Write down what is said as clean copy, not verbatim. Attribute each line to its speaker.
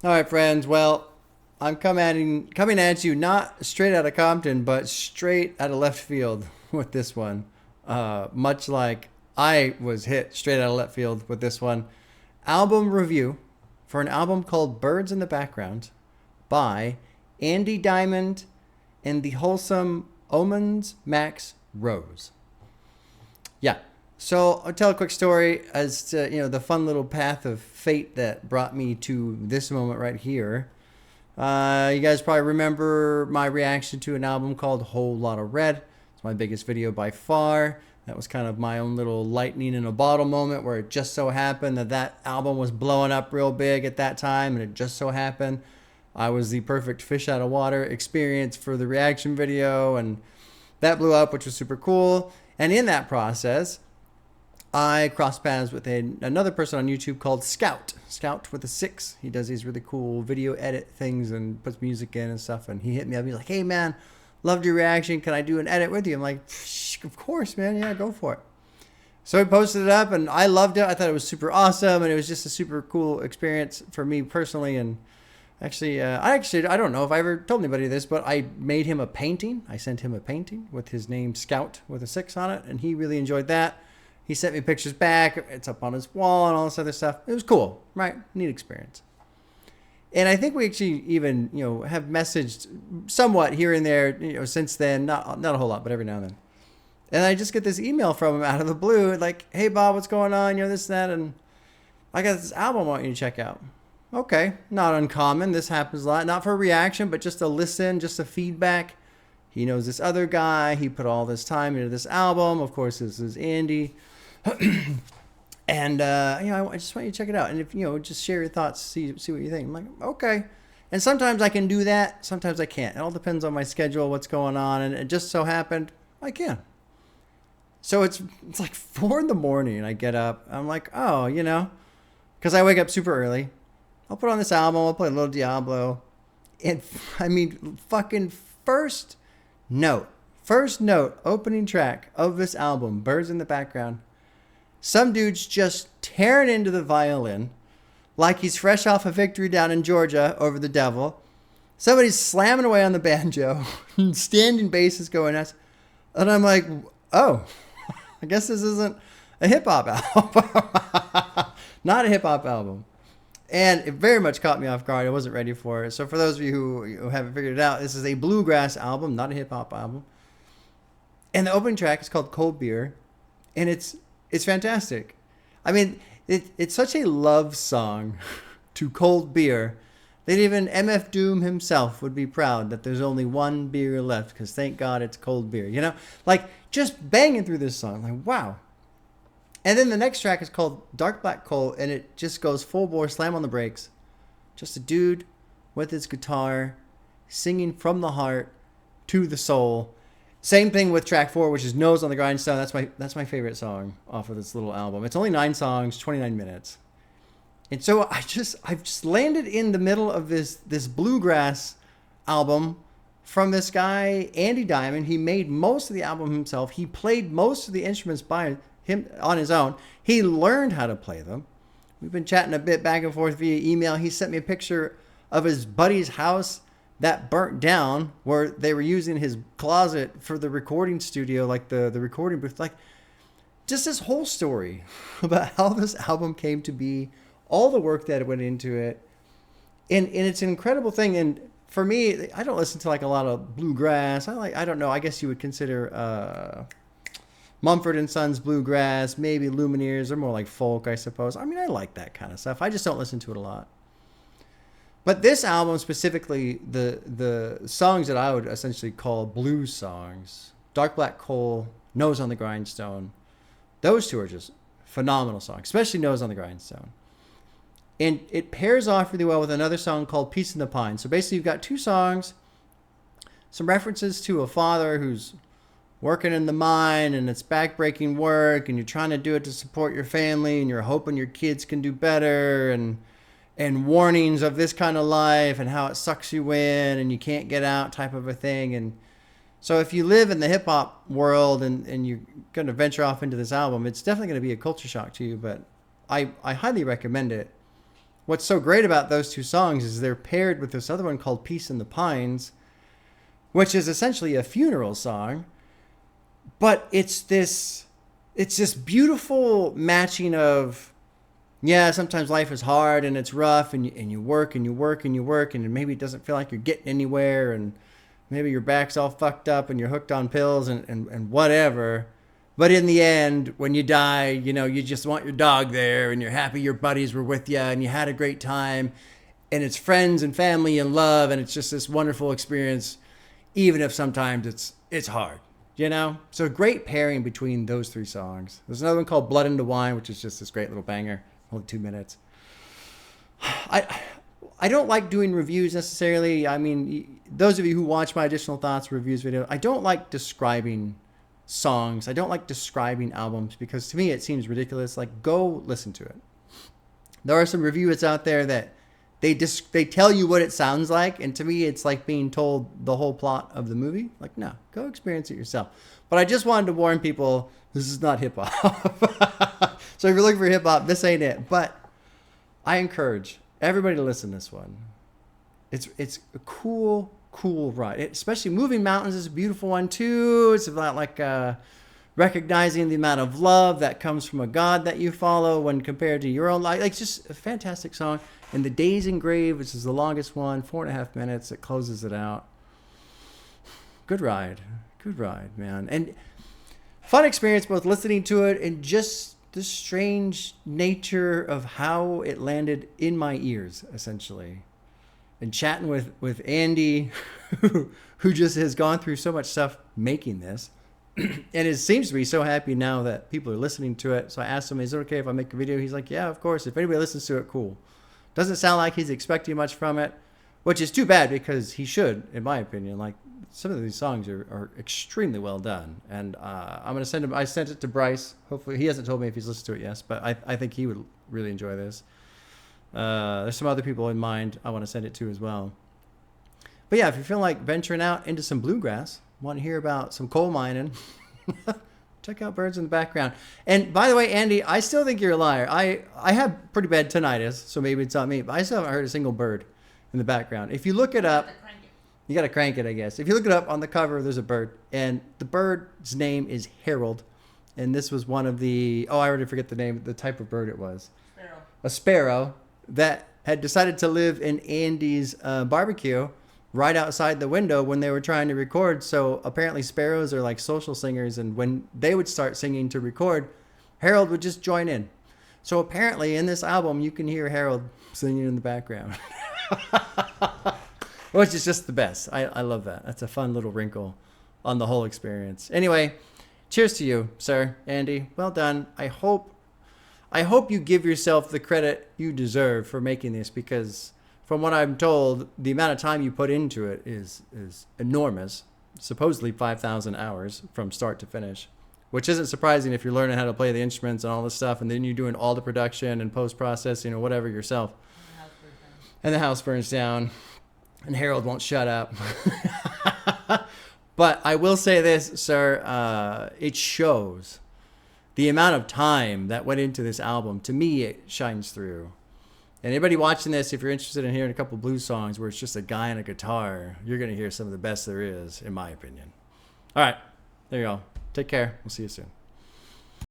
Speaker 1: All right, friends. Well, I'm coming at you not straight out of Compton, but straight out of left field with this one. Much like I was hit straight out of left field with this one. Album review for an album called Birds in the Background by Andy Diamond and the Wholesome Omens Max Roes. Yeah. So I'll tell a quick story as to the fun little path of fate that brought me to this moment right here. You guys probably remember my reaction to an album called Whole Lotta Red. It's my biggest video by far. That was kind of my own little lightning in a bottle moment where it just so happened that album was blowing up real big at that time, and it just so happened I was the perfect fish out of water experience for the reaction video, and that blew up, which was super cool. And in that process, I crossed paths with another person on YouTube called Scout with a 6. He does these really cool video edit things and puts music in and stuff. And he hit me up. He's like, "Hey, man, loved your reaction. Can I do an edit with you?" I'm like, "Of course, man. Yeah, go for it." So he posted it up, and I loved it. I thought it was super awesome, and it was just a super cool experience for me personally. And actually, I don't know if I ever told anybody this, but I made him a painting. I sent him a painting with his name Scout with a 6 on it, and he really enjoyed that. He sent me pictures back. It's up on his wall and all this other stuff. It was cool, right? Neat experience. And I think we actually even, have messaged somewhat here and there, since then. Not a whole lot, but every now and then. And I just get this email from him out of the blue, like, "Hey, Bob, what's going on? This, that, and I got this album I want you to check out." Okay, not uncommon. This happens a lot. Not for a reaction, but just a listen, just a feedback. He knows this other guy. He put all this time into this album. Of course, this is Andy. And I just want you to check it out, and if just share your thoughts, see what you think. I'm like, okay. And sometimes I can do that, sometimes I can't. It all depends on my schedule, what's going on, and it just so happened I can. So it's like 4 in the morning, and I get up. I'm like, oh, because I wake up super early. I'll put on this album. I'll play a little Diablo, and I mean, fucking first note, opening track of this album, Birds in the Background. Some dude's just tearing into the violin like he's fresh off a victory down in Georgia over the devil. Somebody's slamming away on the banjo. Standing bass is going nuts. And I'm like, oh, I guess this isn't a hip-hop album. Not a hip-hop album. And it very much caught me off guard. I wasn't ready for it. So for those of you who haven't figured it out, this is a bluegrass album, not a hip-hop album. And the opening track is called Cold Beer. And it's fantastic. I mean, it's such a love song to cold beer that even MF Doom himself would be proud that there's only one beer left, because thank God it's cold beer. Like just banging through this song. Like, wow. And then the next track is called Dark Black Coal, and it just goes full bore, slam on the brakes. Just a dude with his guitar singing from the heart to the soul. Same thing with track 4, which is Nose on the Grindstone. That's my favorite song off of this little album. It's only 9 songs, 29 minutes. And so I've just landed in the middle of this bluegrass album from this guy, Andy Diamond. He made most of the album himself. He played most of the instruments by him on his own. He learned how to play them. We've been chatting a bit back and forth via email. He sent me a picture of his buddy's house that burnt down, where they were using his closet for the recording studio, like the recording booth. Like, just this whole story about how this album came to be, all the work that went into it. And it's an incredible thing. And for me, I don't listen to like a lot of bluegrass. I don't know, I guess you would consider Mumford and Sons bluegrass, maybe Lumineers. They're more like folk, I suppose. I mean, I like that kind of stuff. I just don't listen to it a lot. But this album specifically, the songs that I would essentially call blues songs, Dark Black Coal, Nose on the Grindstone, those two are just phenomenal songs, especially Nose on the Grindstone. And it pairs off really well with another song called Peace in the Pine. So basically you've got 2 songs, some references to a father who's working in the mine, and it's backbreaking work, and you're trying to do it to support your family, and you're hoping your kids can do better, and warnings of this kind of life and how it sucks you in and you can't get out type of a thing. And so if you live in the hip hop world and you're going to venture off into this album, it's definitely going to be a culture shock to you, but I highly recommend it. what's so great about those two songs is they're paired with this other one called Peace in the Pines, which is essentially a funeral song. But it's this beautiful matching of, yeah, sometimes life is hard and it's rough, and you work and you work and you work, and maybe it doesn't feel like you're getting anywhere, and maybe your back's all fucked up and you're hooked on pills and whatever. But in the end, when you die, you just want your dog there, and you're happy your buddies were with you and you had a great time, and it's friends and family and love, and it's just this wonderful experience, even if sometimes it's hard. So great pairing between those three songs. There's another one called Blood into Wine, which is just this great little banger, only 2 minutes. I don't like doing reviews necessarily. I mean, those of you who watch my Additional Thoughts reviews video, I don't like describing songs. I don't like describing albums, because to me it seems ridiculous. Like, go listen to it. There are some reviewers out there that they tell you what it sounds like, and to me it's like being told the whole plot of the movie. Like, no, go experience it yourself. But I just wanted to warn people, this is not hip hop. So if you're looking for hip hop, this ain't it. But I encourage everybody to listen to this one. It's a cool ride. Especially Moving Mountains is a beautiful one too. It's about like recognizing the amount of love that comes from a God that you follow when compared to your own life. Like, just a fantastic song. And The Days Engraved, which is the longest one, 4.5 minutes. It closes it out. Good ride, man. And fun experience both listening to it and just the strange nature of how it landed in my ears, essentially. And chatting with Andy, who just has gone through so much stuff making this. And it seems to be so happy now that people are listening to it. So I asked him, is it okay if I make a video? He's like, yeah, of course. If anybody listens to it, cool. Doesn't sound like he's expecting much from it, which is too bad, because he should, in my opinion. Like, some of these songs are extremely well done. And I'm going to send him, I sent it to Bryce. Hopefully, he hasn't told me if he's listened to it yet, but I think he would really enjoy this. There's some other people in mind I want to send it to as well. But yeah, if you feel like venturing out into some bluegrass, want to hear about some coal mining, check out Birds in the Background. And by the way, Andy, I still think you're a liar. I have pretty bad tinnitus, so maybe it's not me, but I still haven't heard a single bird in the background. If you look it up, you got to crank it, I guess. If you look it up on the cover, there's a bird, and the bird's name is Harold. And this was one of the, I already forget the name, the type of bird it was. Sparrow. A sparrow that had decided to live in Andy's barbecue right outside the window when they were trying to record. So apparently sparrows are like social singers, and when they would start singing to record, Harold would just join in. So apparently in this album, you can hear Harold singing in the background. Which is just the best. I love that. That's a fun little wrinkle on the whole experience. Anyway, cheers to you, sir, Andy. Well done. I hope you give yourself the credit you deserve for making this, because from what I'm told, the amount of time you put into it is enormous. Supposedly 5,000 hours from start to finish, which isn't surprising if you're learning how to play the instruments and all this stuff, and then you're doing all the production and post-processing or whatever yourself. And the house burns down, and Harold won't shut up. But I will say this, sir, it shows the amount of time that went into this album. To me, it shines through. And anybody watching this, if you're interested in hearing a couple blues songs where it's just a guy and a guitar, you're going to hear some of the best there is, in my opinion. All right. There you go. Take care. We'll see you soon.